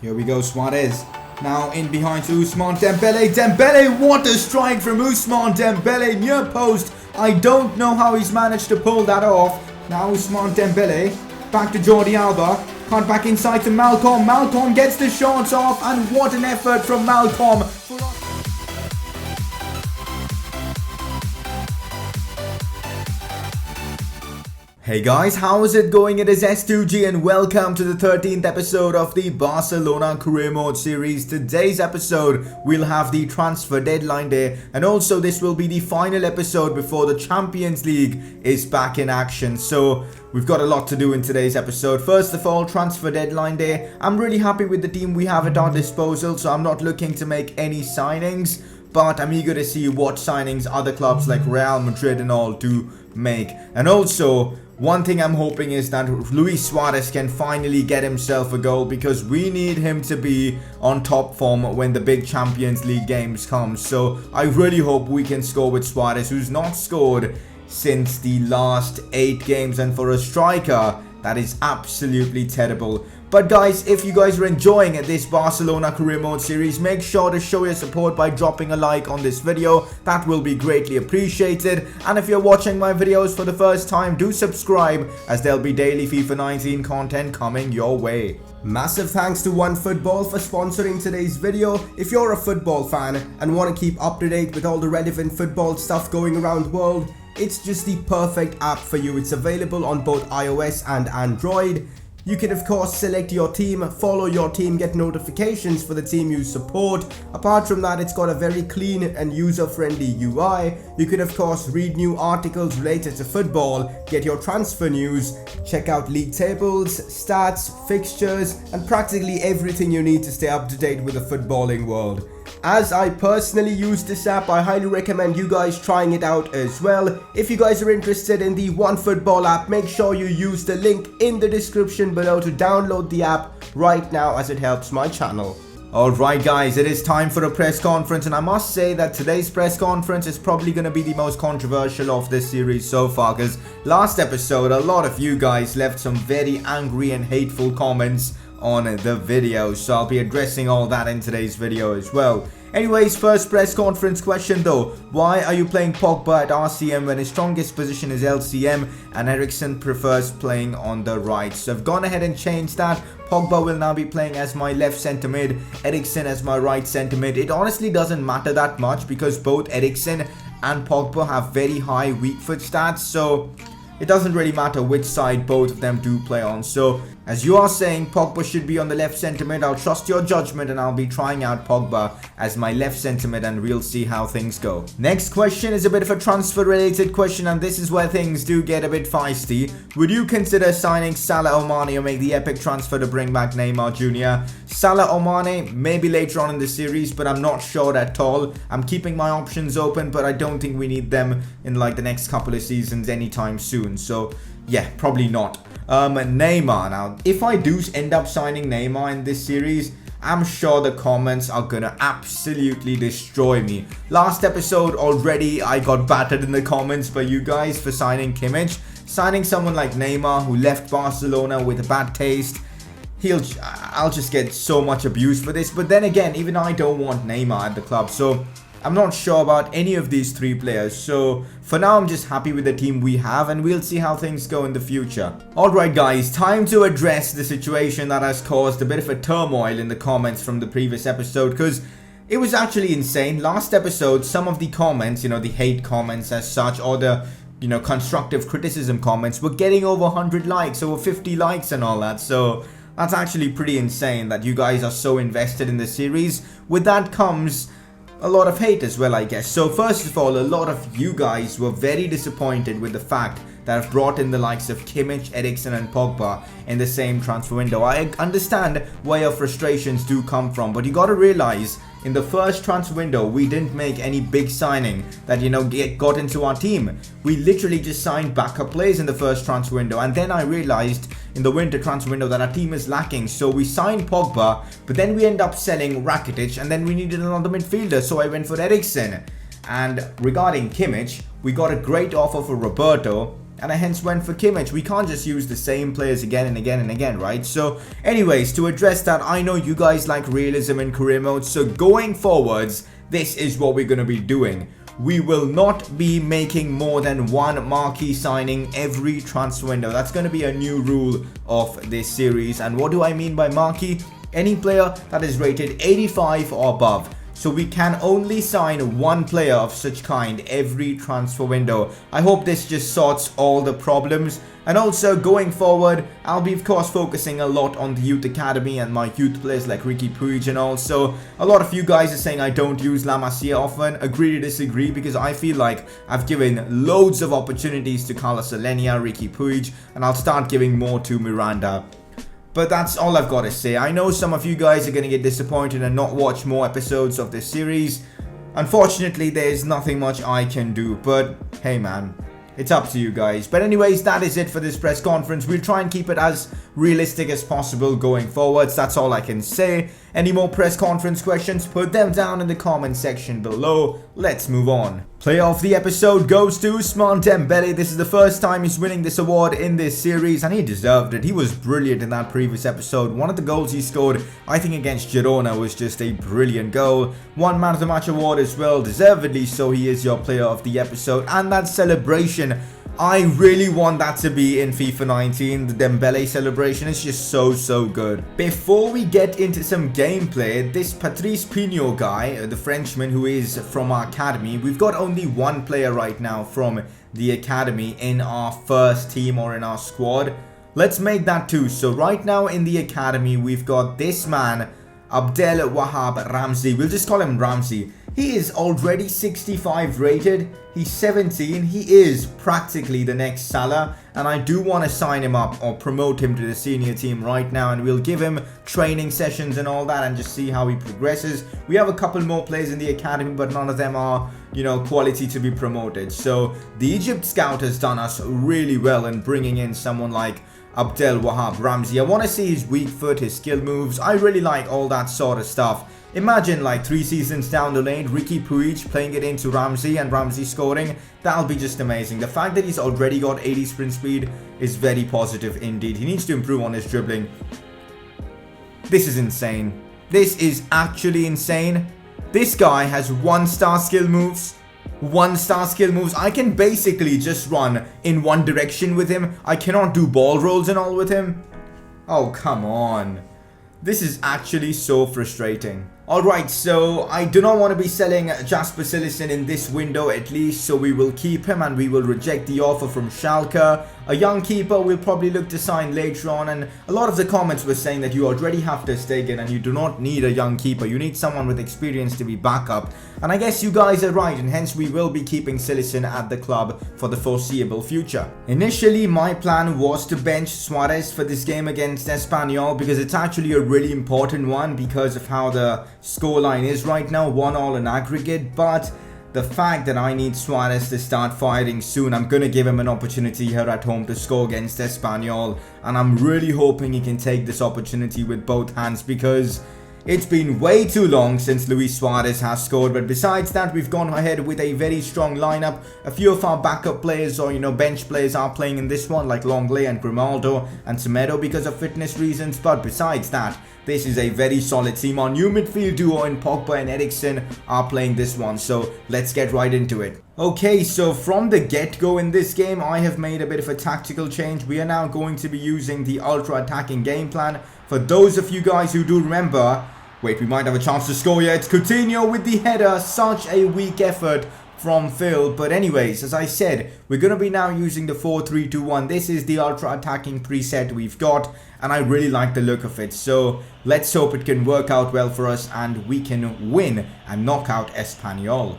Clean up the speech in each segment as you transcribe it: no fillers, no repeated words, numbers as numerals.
Here we go, Suarez. Now in behind to Ousmane Dembele. Dembele, what a strike from Ousmane Dembele. Near post. I don't know how he's managed to pull that off. Now Ousmane Dembele. Back to Jordi Alba. Cut back inside to Malcolm. Malcolm gets the shots off. And what an effort from Malcolm. Hey guys, how is it going? It is S2G and welcome to the 13th episode of the Barcelona Career Mode series. Today's episode we'll have the transfer deadline day, and also this will be the final episode before the Champions League is back in action. So we've got a lot to do in today's episode. First of all, transfer deadline day. I'm really happy with the team we have at our disposal, so I'm not looking to make any signings, but I'm eager to see what signings other clubs like Real Madrid and all do make. And also, one thing I'm hoping is that Luis Suarez can finally get himself a goal, because we need him to be on top form when the big Champions League games come. So I really hope we can score with Suarez, who's not scored since the last 8 games, and for a striker that is absolutely terrible. But guys, if you guys are enjoying this Barcelona Career Mode series, make sure to show your support by dropping a like on this video. That will be greatly appreciated. And if you're watching my videos for the first time, do subscribe, as there'll be daily FIFA 19 content coming your way. Massive thanks to OneFootball for sponsoring today's video. If you're a football fan and want to keep up to date with all the relevant football stuff going around the world, it's just the perfect app for you. It's available on both iOS and Android. You can of course select your team, follow your team, get notifications for the team you support. Apart from that, it's got a very clean and user-friendly UI. You can of course read new articles related to football, get your transfer news, check out league tables, stats, fixtures, and practically everything you need to stay up to date with the footballing world. As I personally use this app, I highly recommend you guys trying it out as well. If you guys are interested in the OneFootball app, make sure you use the link in the description below to download the app right now, as it helps my channel. Alright guys, it is time for a press conference, and I must say that today's press conference is probably going to be the most controversial of this series so far, because last episode a lot of you guys left some very angry and hateful comments on the video, so I'll be addressing all that in today's video as well. Anyways, first press conference question though: why are you playing Pogba at RCM when his strongest position is LCM and Eriksen prefers playing on the right? So I've gone ahead and changed that. Pogba will now be playing as my left centre mid, Eriksen as my right centre mid. It honestly doesn't matter that much, because both Eriksen and Pogba have very high weak foot stats, so it doesn't really matter which side both of them do play on. So as you are saying Pogba should be on the left centre mid, I'll trust your judgment and I'll be trying out Pogba as my left centre mid, and we'll see how things go. Next question is a bit of a transfer related question, and this is where things do get a bit feisty. Would you consider signing Salah or Mane, or make the epic transfer to bring back Neymar Jr.? Salah or Mane, maybe later on in the series, but I'm not sure at all. I'm keeping my options open, but I don't think we need them in like the next couple of seasons anytime soon. So yeah, probably not. Neymar. Now, if I do end up signing Neymar in this series, I'm sure the comments are gonna absolutely destroy me. Last episode already I got battered in the comments by you guys for signing Kimmich. Signing someone like Neymar, who left Barcelona with a bad taste, I'll just get so much abuse for this. But then again, even I don't want Neymar at the club, so I'm not sure about any of these 3 players. So for now, I'm just happy with the team we have, and we'll see how things go in the future. Alright guys, time to address the situation that has caused a bit of a turmoil in the comments from the previous episode, because it was actually insane. Last episode, some of the comments, the hate comments as such, or the constructive criticism comments, were getting over 100 likes, over 50 likes and all that. So that's actually pretty insane that you guys are so invested in the series. With that comes a lot of hate as well, I guess. So first of all, a lot of you guys were very disappointed with the fact that I've brought in the likes of Kimmich, Eriksen and Pogba in the same transfer window. I understand where your frustrations do come from, but you gotta realize, in the first transfer window, we didn't make any big signing that, got into our team. We literally just signed backup players in the first transfer window, and then I realized in the winter transfer window that our team is lacking. So we signed Pogba, but then we end up selling Rakitic, and then we needed another midfielder, so I went for Eriksen. And regarding Kimmich, we got a great offer for Roberto, and I hence went for Kimmich. We can't just use the same players again and again and again, right? So anyways, to address that, I know you guys like realism in career mode, so going forwards, this is what we're going to be doing. We will not be making more than one marquee signing every transfer window. That's going to be a new rule of this series. And what do I mean by marquee? Any player that is rated 85 or above. So we can only sign one player of such kind every transfer window. I hope this just sorts all the problems. And also going forward, I'll be of course focusing a lot on the youth academy and my youth players like Riqui Puig and all. So a lot of you guys are saying I don't use La Masia often. Agree to disagree, because I feel like I've given loads of opportunities to Carlos Alenia, Riqui Puig, and I'll start giving more to Miranda. But that's all I've got to say. I know some of you guys are going to get disappointed and not watch more episodes of this series. Unfortunately, there's nothing much I can do. But hey man, it's up to you guys. But anyways, that is it for this press conference. We'll try and keep it as realistic as possible going forwards. That's all I can say. Any more press conference questions? Put them down in the comment section below. Let's move on. Player of the episode goes to Ousmane Dembele. This is the first time he's winning this award in this series, and he deserved it. He was brilliant in that previous episode. One of the goals he scored, I think against Girona, was just a brilliant goal. One man of the match award as well, deservedly so. He is your player of the episode. And that celebration, I really want that to be in FIFA 19. The Dembele celebration is just so good. Before we get into some gameplay, this Patrice Pino guy, the Frenchman who is from our academy, we've got only one player right now from the academy in our first team or in our squad. Let's make that two. So right now in the academy, we've got this man, Abdel Wahab Ramsey. We'll just call him Ramsey. He is already 65 rated. He's 17. He is practically the next Salah. And I do want to sign him up or promote him to the senior team right now. And we'll give him training sessions and all that and just see how he progresses. We have a couple more players in the academy, but none of them are, you know, quality to be promoted. So the Egypt scout has done us really well in bringing in someone like Abdel Wahab Ramsey. I want to see his weak foot, his skill moves. I really like all that sort of stuff. Imagine like 3 seasons down the lane, Riqui Puig playing it into Ramsey and Ramsey scoring. That'll be just amazing. The fact that he's already got 80 sprint speed is very positive indeed. He needs to improve on his dribbling. This is insane. This is actually insane. This guy has 1-star skill moves. 1-star skill moves. I can basically just run in one direction with him. I cannot do ball rolls and all with him. Oh, come on. This is actually so frustrating. Alright, so I do not want to be selling Jasper Cillessen in this window at least, so we will keep him and we will reject the offer from Schalke. A young keeper we'll probably look to sign later on, and a lot of the comments were saying that you already have Ter Stegen and you do not need a young keeper. You need someone with experience to be backup. And I guess you guys are right, and hence we will be keeping Cillessen at the club for the foreseeable future. Initially, my plan was to bench Suarez for this game against Espanyol because it's actually a really important one because of how the scoreline is right now, 1-1 in aggregate. But the fact that I need Suarez to start firing soon, I'm going to give him an opportunity here at home to score against Espanyol, and I'm really hoping he can take this opportunity with both hands because it's been way too long since Luis Suarez has scored. But besides that, we've gone ahead with a very strong lineup. A few of our backup players or, you know, bench players are playing in this one, like Longley and Grimaldo and Semedo because of fitness reasons. But besides that, this is a very solid team. Our new midfield duo in Pogba and Eriksen are playing this one. So let's get right into it. Okay, so from the get-go in this game, I have made a bit of a tactical change. We are now going to be using the ultra-attacking game plan. For those of you guys who do remember, wait, we might have a chance to score here. It's Coutinho with the header. Such a weak effort from Phil. But anyways, as I said, we're going to be now using the 4-3-2-1. This is the ultra-attacking preset we've got, and I really like the look of it. So let's hope it can work out well for us and we can win and knock out Espanyol.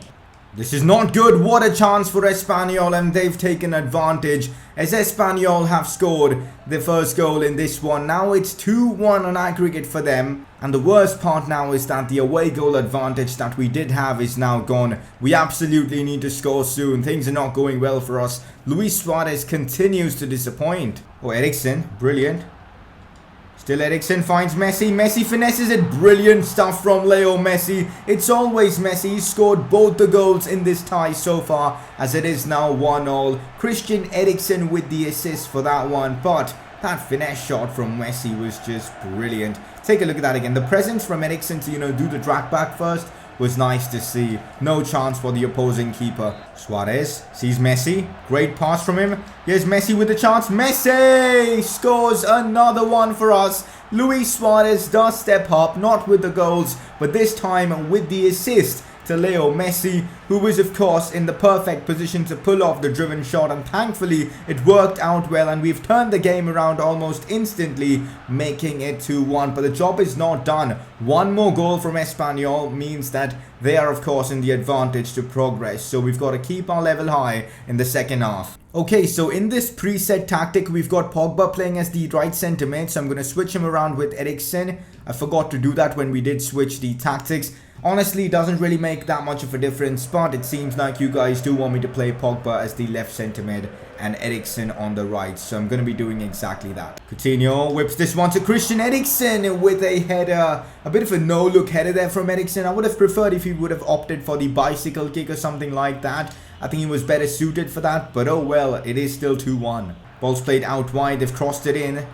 This is not good. What a chance for Espanyol, and they've taken advantage as Espanyol have scored the first goal in this one. Now it's 2-1 on aggregate for them, and the worst part now is that the away goal advantage that we did have is now gone. We absolutely need to score soon. Things are not going well for us. Luis Suarez continues to disappoint. Oh, Eriksen, brilliant. Still Eriksen finds Messi. Messi finesses it. Brilliant stuff from Leo Messi. It's always Messi. He scored both the goals in this tie so far, as it is now 1-1. Christian Eriksen with the assist for that one. But that finesse shot from Messi was just brilliant. Take a look at that again. The presence from Eriksen to, do the drag back first was nice to see. No chance for the opposing keeper. Suarez sees Messi. Great pass from him. Here's Messi with the chance. Messi scores another one for us. Luis Suarez does step up, not with the goals, but this time with the assist to Leo Messi, who was of course in the perfect position to pull off the driven shot, and thankfully it worked out well and we've turned the game around almost instantly, making it 2-1. But the job is not done. One more goal from Espanyol means that they are of course in the advantage to progress, so we've got to keep our level high in the second half. Okay, so in this preset tactic, we've got Pogba playing as the right centre mid, so I'm going to switch him around with Eriksen. I forgot to do that when we did switch the tactics. Honestly, it doesn't really make that much of a difference, but it seems like you guys do want me to play Pogba as the left centre mid and Eriksen on the right, so I'm going to be doing exactly that. Coutinho whips this one to Christian Eriksen with a header. A bit of a no-look header there from Eriksen. I would have preferred if he would have opted for the bicycle kick or something like that. I think he was better suited for that, but oh well, it is still 2-1. Ball's played out wide, they've crossed it in.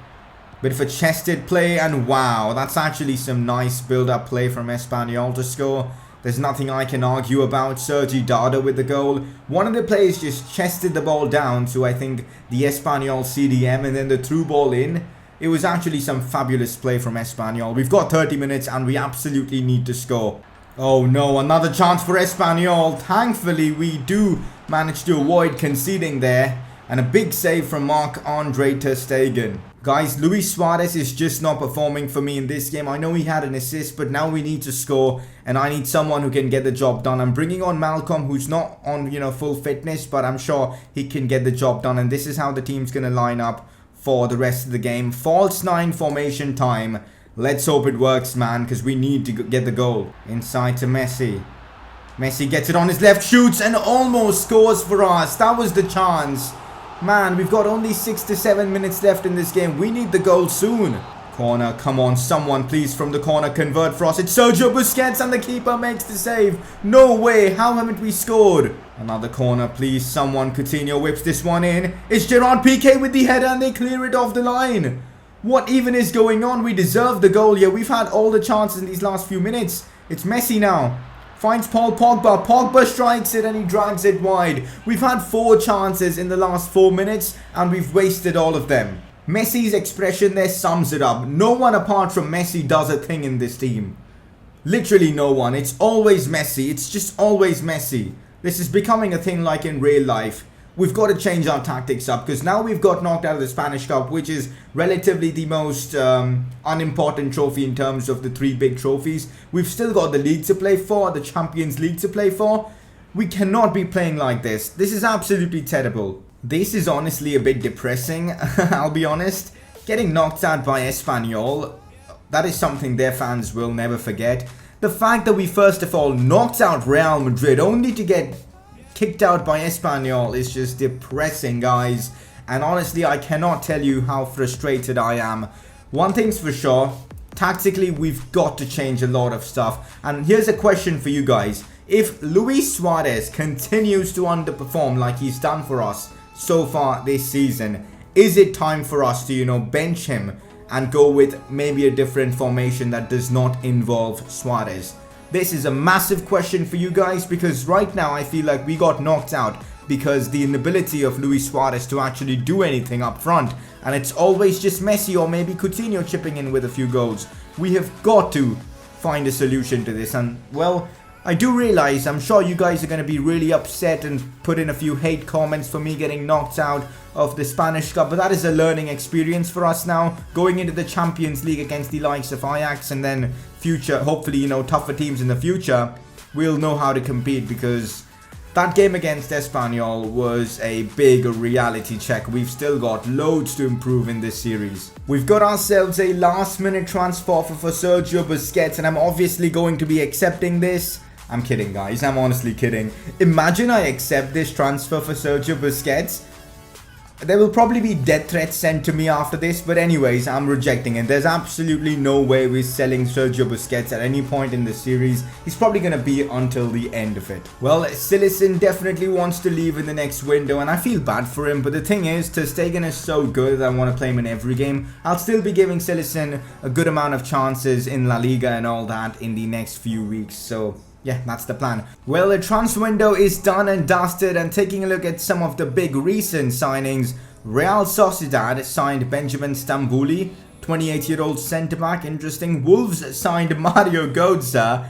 Bit of a chested play, and wow, that's actually some nice build-up play from Espanyol to score. There's nothing I can argue about. Sergi Dada with the goal. One of the players just chested the ball down to, I think, the Espanyol CDM, and then the through ball in. It was actually some fabulous play from Espanyol. We've got 30 minutes and we absolutely need to score. Oh no, another chance for Espanyol. Thankfully, we do manage to avoid conceding there. And a big save from Marc-Andre ter Stegen. Guys, Luis Suarez is just not performing for me in this game. I know he had an assist, but now we need to score. And I need someone who can get the job done. I'm bringing on Malcolm, who's not on, full fitness, but I'm sure he can get the job done. And this is how the team's going to line up for the rest of the game. False 9 formation time. Let's hope it works, man, because we need to get the goal. Inside to Messi. Messi gets it on his left, shoots, and almost scores for us. That was the chance. Man, we've got only 6 to 7 minutes left in this game. We need the goal soon. Corner, come on, someone please from the corner convert for us. It's Sergio Busquets and the keeper makes the save. No way, how haven't we scored? Another corner, please, someone. Coutinho whips this one in. It's Gerard Piqué with the header and they clear it off the line. What even is going on? We deserve the goal here. We've had all the chances in these last few minutes. It's Messi now. Finds Paul Pogba. Pogba strikes it and he drags it wide. We've had 4 chances in the last 4 minutes and we've wasted all of them. Messi's expression there sums it up. No one apart from Messi does a thing in this team. Literally no one. It's always Messi. It's just always Messi. This is becoming a thing like in real life. We've got to change our tactics up because now we've got knocked out of the Spanish Cup, which is relatively the most unimportant trophy in terms of the 3 big trophies. We've still got the league to play for, the Champions League to play for. We cannot be playing like this. This is absolutely terrible. This is honestly a bit depressing, I'll be honest. Getting knocked out by Espanyol, that is something their fans will never forget. The fact that we first of all knocked out Real Madrid only to get kicked out by Espanyol is just depressing, guys. And honestly, I cannot tell you how frustrated I am. One thing's for sure, tactically we've got to change a lot of stuff. And here's a question for you guys. If Luis Suarez continues to underperform like he's done for us so far this season, is it time for us to, bench him and go with maybe a different formation that does not involve Suarez? This is a massive question for you guys because right now I feel like we got knocked out because the inability of Luis Suarez to actually do anything up front, and it's always just Messi or maybe Coutinho chipping in with a few goals. We have got to find a solution to this, and well, I do realize I'm sure you guys are going to be really upset and put in a few hate comments for me getting knocked out of the Spanish Cup, but that is a learning experience for us now, going into the Champions League against the likes of Ajax and then future, hopefully, tougher teams in the future. We'll know how to compete because that game against Espanyol was a big reality check. We've still got loads to improve in this series. We've got ourselves a last minute transfer for Sergio Busquets and I'm obviously going to be accepting this. I'm kidding, guys. I'm honestly kidding. Imagine I accept this transfer for Sergio Busquets. There will probably be death threats sent to me after this, but anyways, I'm rejecting it. There's absolutely no way we're selling Sergio Busquets at any point in the series. He's probably going to be until the end of it. Well, Silicin definitely wants to leave in the next window, and I feel bad for him, but the thing is, Ter Stegen is so good that I want to play him in every game. I'll still be giving Silicin a good amount of chances in La Liga and all that in the next few weeks, so yeah, that's the plan. Well, the transfer window is done and dusted, and taking a look at some of the big recent signings, Real Sociedad signed Benjamin Stambouli, 28-year-old centre-back, interesting. Wolves signed Mario Götze.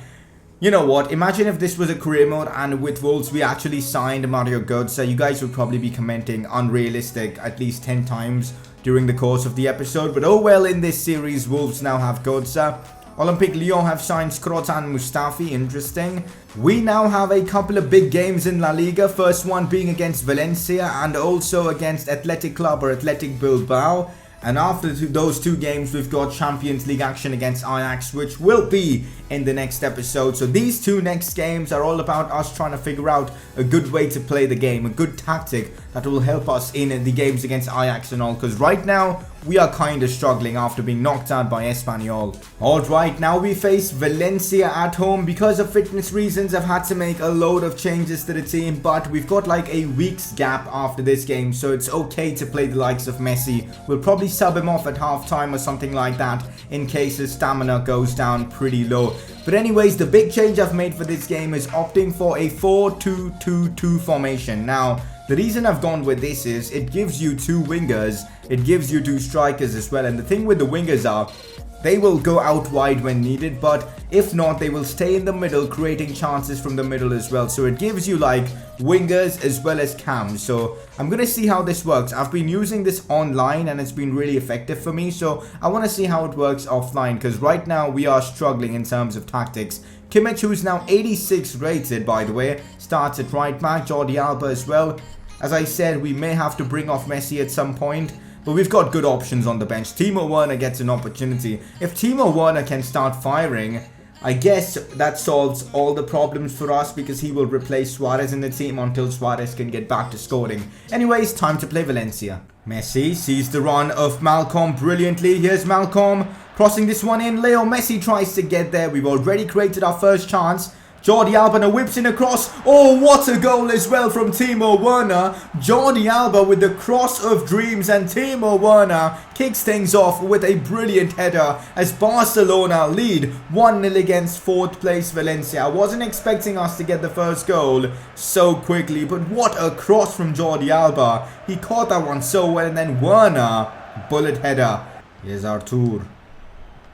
You know what, imagine if this was a career mode and with Wolves we actually signed Mario Götze. You guys would probably be commenting unrealistic at least 10 times during the course of the episode. But oh well, in this series, Wolves now have Götze. Olympique Lyon have signed Skrotan Mustafi, interesting. We now have a couple of big games in La Liga, first one being against Valencia and also against Athletic Club or Athletic Bilbao. And after those two games, we've got Champions League action against Ajax, which will be in the next episode. So these two next games are all about us trying to figure out a good way to play the game, a good tactic that will help us in the games against Ajax and all. Because right now, we are kind of struggling after being knocked out by Espanyol. Alright, now we face Valencia at home. Because of fitness reasons, I've had to make a load of changes to the team. But we've got like a week's gap after this game, so it's okay to play the likes of Messi. We'll probably sub him off at halftime or something like that in case his stamina goes down pretty low. But anyways, the big change I've made for this game is opting for a 4-2-2-2 formation. Now, the reason I've gone with this is it gives you two wingers, it gives you two strikers as well. And the thing with the wingers are, they will go out wide when needed, but if not, they will stay in the middle, creating chances from the middle as well. So it gives you like wingers as well as cams. So I'm going to see how this works. I've been using this online and it's been really effective for me. So I want to see how it works offline, because right now we are struggling in terms of tactics. Kimmich, who's now 86 rated, by the way, starts at right back. Jordi Alba as well. As I said, we may have to bring off Messi at some point, but we've got good options on the bench. Timo Werner gets an opportunity. If Timo Werner can start firing, I guess that solves all the problems for us, because he will replace Suarez in the team until Suarez can get back to scoring. Anyways, time to play Valencia. Messi sees the run of Malcolm brilliantly. Here's Malcolm crossing this one in. Leo Messi tries to get there. We've already created our first chance. Jordi Alba whips in a cross. Oh, what a goal as well from Timo Werner. Jordi Alba with the cross of dreams, and Timo Werner kicks things off with a brilliant header as Barcelona lead 1-0 against 4th place Valencia. I wasn't expecting us to get the first goal so quickly, but what a cross from Jordi Alba. He caught that one so well, and then Werner, bullet header. Here's Artur.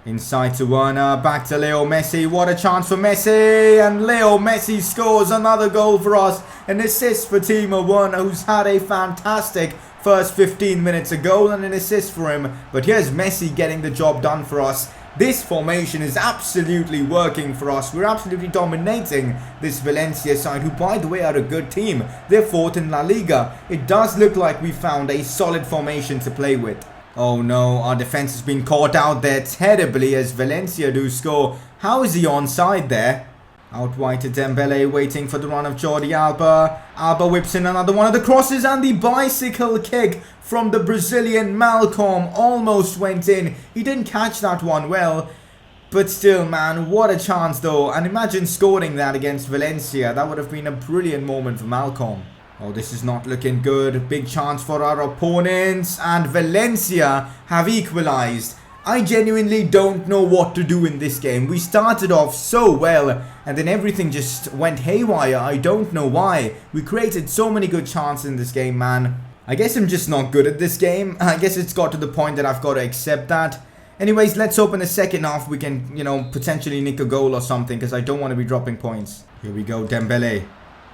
Inside to Werner, back to Leo Messi. What a chance for Messi, and Leo Messi scores another goal for us. An assist for Timo Werner, who's had a fantastic first 15 minutes, a goal and an assist for him. But here's Messi getting the job done for us. This formation is absolutely working for us. We're absolutely dominating this Valencia side, who, by the way, are a good team. They're 4th in La Liga. It does look like we found a solid formation to play with. Oh no, our defense has been caught out there terribly as Valencia do score. How is he onside there? Out wide to Dembele, waiting for the run of Jordi Alba. Alba whips in another one of the crosses, and the bicycle kick from the Brazilian Malcolm almost went in. He didn't catch that one well, but still, man, what a chance though. And imagine scoring that against Valencia. That would have been a brilliant moment for Malcolm. Oh, this is not looking good. Big chance for our opponents, and Valencia have equalized. I genuinely don't know what to do in this game. We started off so well, and then everything just went haywire. I don't know why. We created so many good chances in this game, man. I guess I'm just not good at this game. I guess it's got to the point that I've got to accept that. Anyways, let's hope in the second half we can, potentially nick a goal or something, because I don't want to be dropping points. Here we go, Dembele.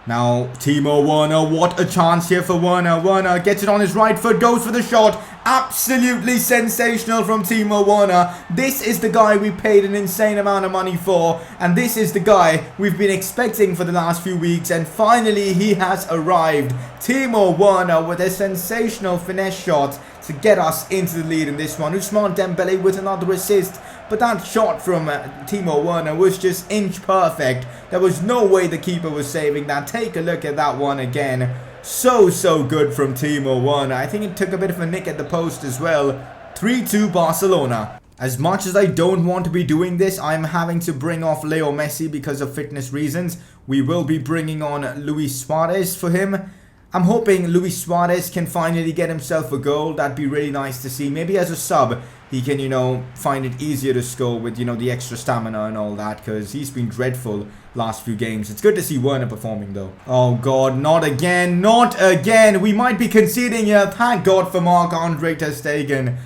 Now, Timo Werner, what a chance here for Werner. Werner gets it on his right foot, goes for the shot. Absolutely sensational from Timo Werner. This is the guy we paid an insane amount of money for. And this is the guy we've been expecting for the last few weeks. And finally, he has arrived. Timo Werner with a sensational finesse shot to get us into the lead in this one. Ousmane Dembele with another assist. But that shot from Timo Werner was just inch perfect. There was no way the keeper was saving that. Take a look at that one again. So good from Timo Werner. I think it took a bit of a nick at the post as well. 3-2 Barcelona. As much as I don't want to be doing this, I'm having to bring off Leo Messi because of fitness reasons. We will be bringing on Luis Suarez for him. I'm hoping Luis Suarez can finally get himself a goal. That'd be really nice to see. Maybe as a sub, he can, find it easier to score with, the extra stamina and all that. Because he's been dreadful last few games. It's good to see Werner performing though. Oh God, not again. Not again. We might be conceding here. Thank God for Marc-Andre ter Stegen.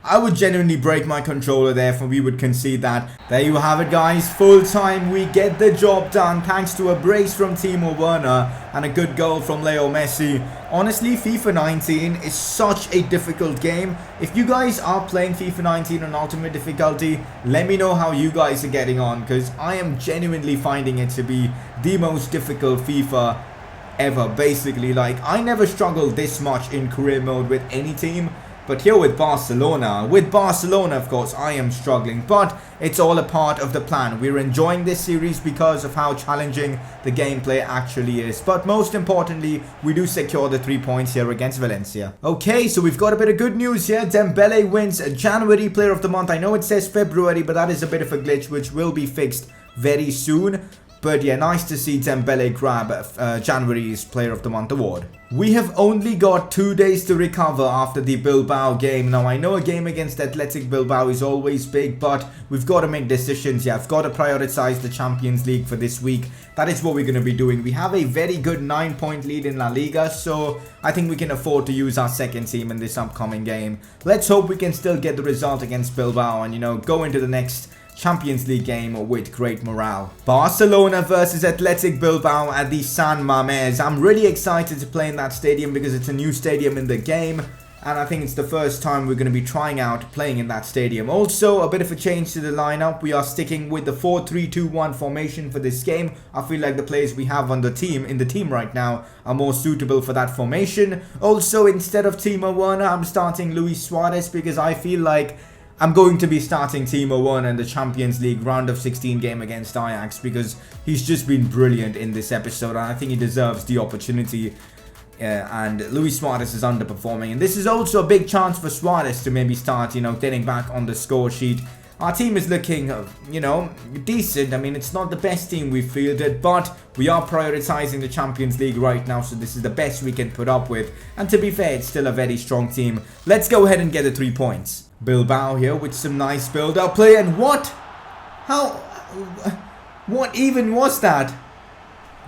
I would genuinely break my controller there if we would concede that. There you have it, guys. Full time. We get the job done thanks to a brace from Timo Werner and a good goal from Leo Messi. Honestly, FIFA 19 is such a difficult game. If you guys are playing FIFA 19 on ultimate difficulty, let me know how you guys are getting on, because I am genuinely finding it to be the most difficult FIFA ever. Basically, like, I never struggled this much in career mode with any team. But here with Barcelona, of course, I am struggling. But it's all a part of the plan. We're enjoying this series because of how challenging the gameplay actually is. But most importantly, we do secure the 3 points here against Valencia. Okay, so we've got a bit of good news here. Dembele wins January Player of the Month. I know it says February, but that is a bit of a glitch, which will be fixed very soon. But yeah, nice to see Dembele grab January's Player of the Month award. We have only got 2 days to recover after the Bilbao game. Now, I know a game against Athletic Bilbao is always big, but we've got to make decisions. Yeah, I've got to prioritize the Champions League for this week. That is what we're going to be doing. We have a very good 9-point lead in La Liga, so I think we can afford to use our second team in this upcoming game. Let's hope we can still get the result against Bilbao and, go into the next Champions League game with great morale. Barcelona versus Athletic Bilbao at the San Mamés. I'm really excited to play in that stadium because it's a new stadium in the game, and I think it's the first time we're going to be trying out playing in that stadium. Also, a bit of a change to the lineup. We are sticking with the 4-3-2-1 formation for this game. I feel like the players we have on the team right now are more suitable for that formation. Also, instead of Timo Werner, I'm starting Luis Suarez because I feel like I'm going to be starting Timo Werner in the Champions League round of 16 game against Ajax because he's just been brilliant in this episode, and I think he deserves the opportunity. And Luis Suarez is underperforming, and this is also a big chance for Suarez to maybe start, getting back on the score sheet. Our team is looking, decent. I mean, it's not the best team we've fielded, but we are prioritizing the Champions League right now, so this is the best we can put up with. And to be fair, it's still a very strong team. Let's go ahead and get the 3 points. Bilbao here with some nice build-up play, and what even was that?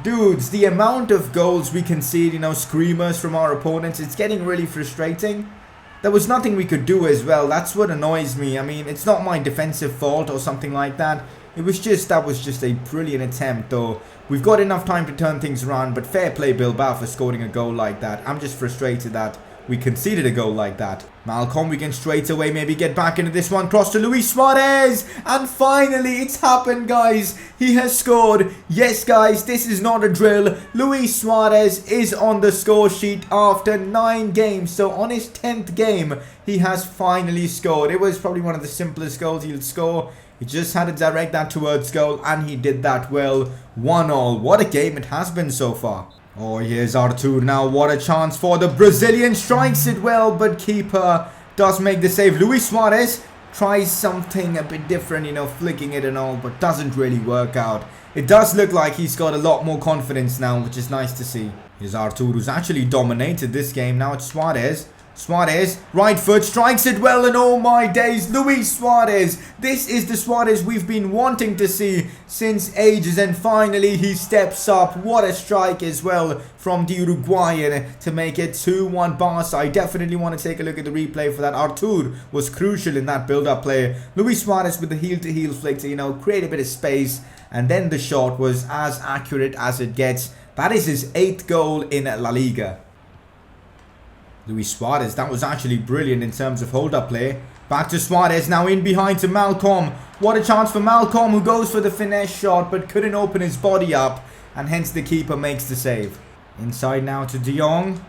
Dudes, the amount of goals we concede, screamers from our opponents, it's getting really frustrating. There was nothing we could do as well. That's what annoys me. I mean, it's not my defensive fault or something like that. That was just a brilliant attempt, though. We've got enough time to turn things around, but fair play Bilbao for scoring a goal like that. I'm just frustrated that we conceded a goal like that. Malcolm, we can straight away maybe get back into this one. Cross to Luis Suarez. And finally, it's happened, guys. He has scored. Yes, guys, this is not a drill. Luis Suarez is on the score sheet after 9 games. So on his 10th game, he has finally scored. It was probably one of the simplest goals he'll score. He just had to direct that towards goal, and he did that well. 1-1. What a game it has been so far. Oh, here's Artur now. What a chance for the Brazilian. Strikes it well, but keeper does make the save. Luis Suarez tries something a bit different, flicking it and all, but doesn't really work out. It does look like he's got a lot more confidence now, which is nice to see. Here's Artur, who's actually dominated this game. Now it's Suarez. Suarez, right foot, strikes it well, and oh my days, Luis Suarez. This is the Suarez we've been wanting to see since ages, and finally he steps up. What a strike as well from the Uruguayan to make it 2-1 Barca. I definitely want to take a look at the replay for that. Artur was crucial in that build-up play. Luis Suarez with the heel-to-heel flick to, create a bit of space, and then the shot was as accurate as it gets. That is his 8th goal in La Liga. Luis Suarez, that was actually brilliant in terms of hold-up play. Back to Suarez, now in behind to Malcolm. What a chance for Malcolm, who goes for the finesse shot but couldn't open his body up, and hence the keeper makes the save. Inside now to De Jong.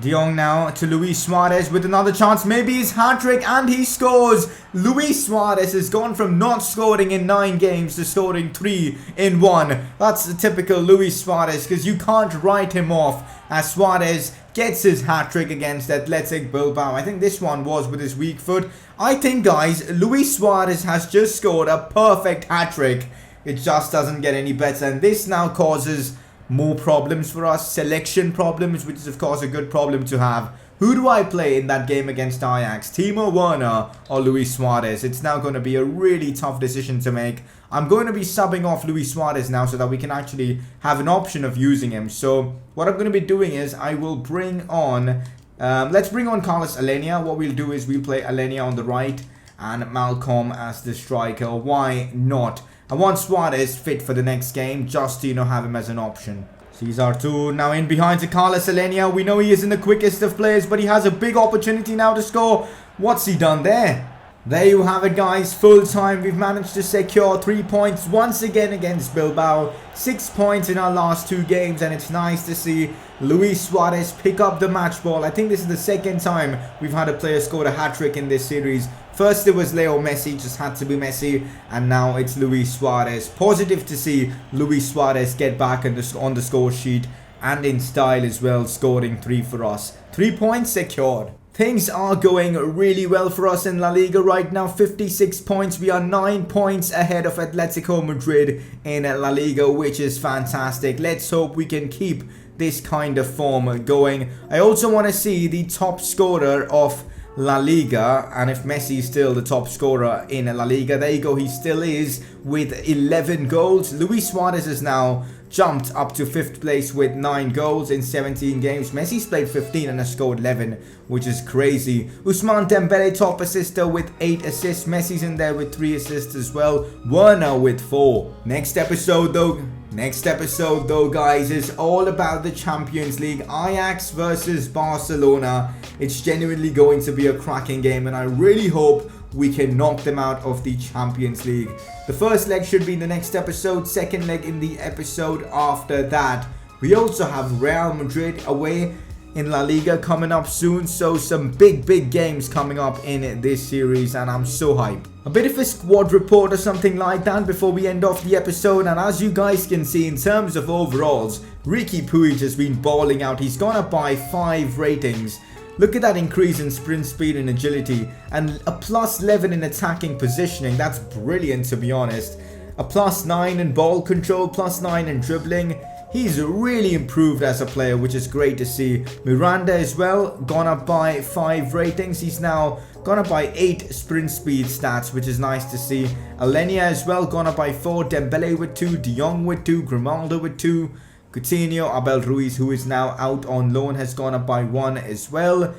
De Jong now to Luis Suarez with another chance. Maybe his hat-trick, and he scores. Luis Suarez has gone from not scoring in 9 games to scoring 3 in 1. That's the typical Luis Suarez, because you can't write him off, as Suarez gets his hat-trick against Athletic Bilbao. I think this one was with his weak foot. I think, guys, Luis Suarez has just scored a perfect hat-trick. It just doesn't get any better, and this now causes more problems for us, selection problems, which is of course a good problem to have. Who do I play in that game against Ajax? Timo Werner or Luis Suarez? It's now going to be a really tough decision to make. I'm going to be subbing off Luis Suarez now so that we can actually have an option of using him. So what I'm going to be doing is I will bring on, let's bring on Carlos Alenia. What we'll do is we'll play Alenia on the right and Malcolm as the striker. Why not? I want Suarez fit for the next game, just to, have him as an option. Cesar Tour now in behind to Carlos Alenia. We know he isn't the quickest of players, but he has a big opportunity now to score. What's he done there? There you have it, guys. Full time. We've managed to secure 3 points once again against Bilbao. 6 points in our last 2 games, and it's nice to see Luis Suarez pick up the match ball. I think this is the second time we've had a player score a hat-trick in this series. First it was Leo Messi, just had to be Messi, and now it's Luis Suarez. Positive to see Luis Suarez get back on the score sheet, and in style as well, scoring 3 for us. 3 points secured. Things are going really well for us in La Liga right now. 56 points. We are 9 points ahead of Atletico Madrid in La Liga, which is fantastic. Let's hope we can keep this kind of form going. I also want to see the top scorer of La Liga, and if Messi is still the top scorer in La Liga, there you go, he still is with 11 goals. Luis Suarez has now jumped up to 5th place with 9 goals in 17 games. Messi's played 15 and has scored 11, which is crazy. Ousmane Dembele top assister with 8 assists. Messi's in there with 3 assists as well. Werner with 4. Next episode though, guys, is all about the Champions League. Ajax versus Barcelona. It's genuinely going to be a cracking game, and I really hope we can knock them out of the Champions League. The first leg should be in the next episode, second leg in the episode after that. We also have Real Madrid away in La Liga coming up soon, so some big games coming up in this series, and I'm so hyped. A bit of a squad report or something like that before we end off the episode, and as you guys can see, in terms of overalls, Riqui Puig has been balling out. He's gone up by 5 ratings. Look at that increase in sprint speed and agility, and a plus 11 in attacking positioning. That's brilliant, to be honest. A plus 9 in ball control, plus 9 in dribbling. He's really improved as a player, which is great to see. Miranda as well, gone up by 5 ratings. He's now gone up by 8 sprint speed stats, which is nice to see. Alenia as well, gone up by 4. Dembele with 2. De Jong with 2. Grimaldo with 2. Coutinho, Abel Ruiz, who is now out on loan, has gone up by 1 as well.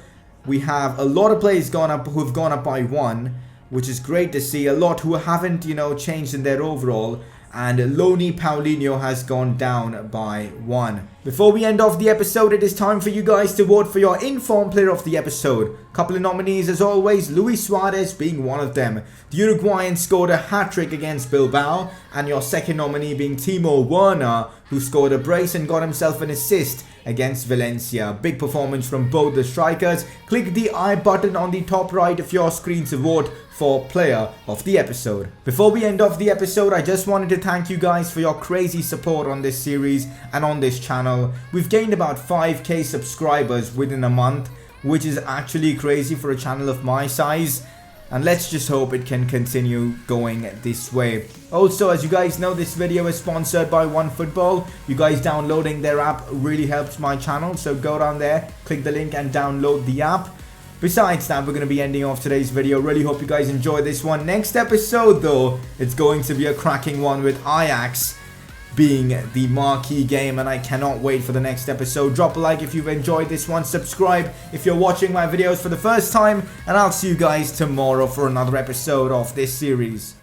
We have a lot of players who have gone up by 1, which is great to see. A lot who haven't, changed in their overall. And Loni Paulinho has gone down by 1. Before we end off the episode, it is time for you guys to vote for your informed player of the episode. Couple of nominees as always, Luis Suarez being one of them. The Uruguayan scored a hat-trick against Bilbao, and your second nominee being Timo Werner, who scored a brace and got himself an assist against Valencia. Big performance from both the strikers. Click the I button on the top right of your screen to vote for player of the episode. Before we end off the episode, I just wanted to thank you guys for your crazy support on this series and on this channel. We've gained about 5k subscribers within a month, which is actually crazy for a channel of my size. And let's just hope it can continue going this way. Also, as you guys know, this video is sponsored by OneFootball. You guys downloading their app really helps my channel, so go down there, click the link and download the app. Besides that, we're going to be ending off today's video. Really hope you guys enjoyed this one. Next episode though, it's going to be a cracking one with Ajax being the marquee game, and I cannot wait for the next episode. Drop a like if you've enjoyed this one, subscribe if you're watching my videos for the first time, and I'll see you guys tomorrow for another episode of this series.